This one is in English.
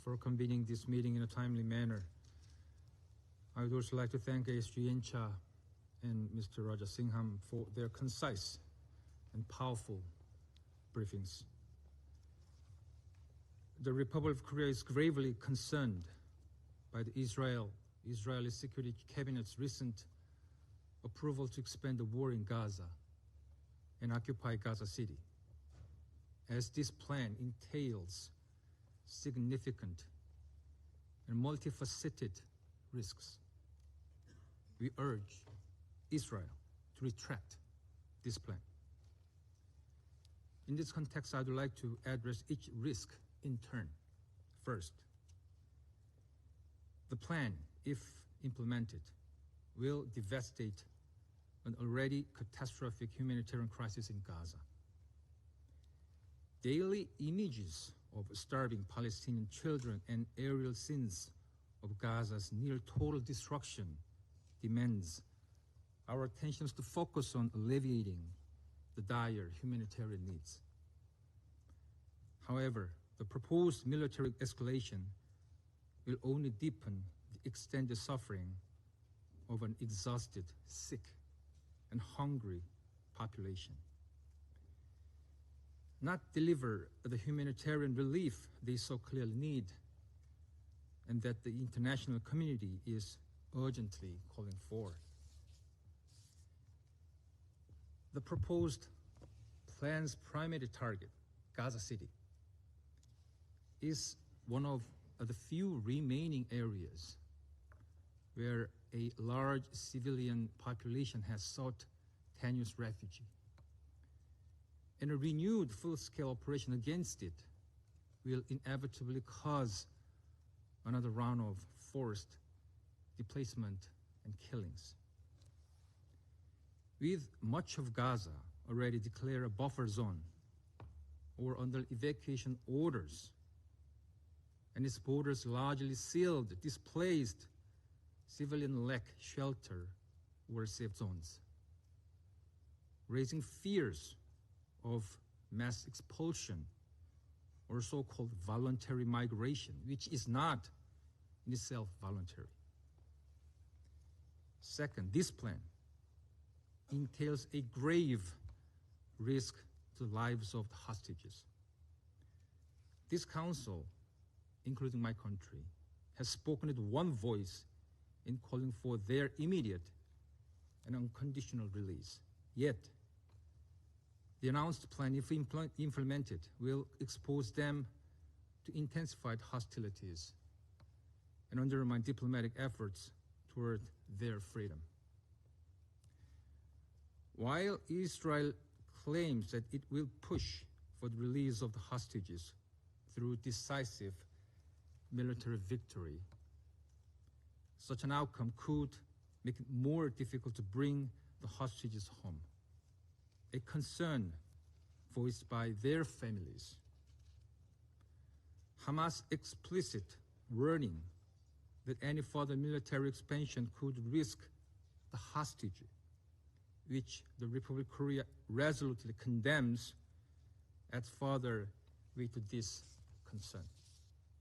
for convening this meeting in a timely manner. I would also like to thank ASG Incha and Mr. Raja Singham for their concise and powerful briefings. The Republic of Korea is gravely concerned by the Israeli Security Cabinet's recent approval to expand the war in Gaza and occupy Gaza City, as this plan entails significant and multifaceted risks. We urge Israel to retract this plan. In this context, I would like to address each risk in turn. First, the plan, if implemented, will devastate an already catastrophic humanitarian crisis in Gaza. Daily images of starving Palestinian children and aerial scenes of Gaza's near total destruction demands our attention to focus on alleviating the dire humanitarian needs. However, the proposed military escalation will only deepen the extended suffering of an exhausted, sick, and hungry population. Not deliver the humanitarian relief they so clearly need and that the international community is urgently calling for. The proposed plan's primary target, Gaza City, is one of the few remaining areas where a large civilian population has sought tenuous refuge. And a renewed full-scale operation against it will inevitably cause another round of forced displacement and killings. With much of Gaza already declared a buffer zone or under evacuation orders, and its borders largely sealed, displaced civilians lack shelter or safe zones, raising fears of mass expulsion or so-called voluntary migration, which is not in itself voluntary. Second, this plan entails a grave risk to the lives of the hostages. This council, including my country, has spoken with one voice in calling for their immediate and unconditional release. Yet, the announced plan, if implemented, will expose them to intensified hostilities and undermine diplomatic efforts toward their freedom. While Israel claims that it will push for the release of the hostages through decisive military victory, such an outcome could make it more difficult to bring the hostages home, a concern voiced by their families. Hamas' explicit warning that any further military expansion could risk the hostage, which the Republic of Korea resolutely condemns, adds further weight to this concern.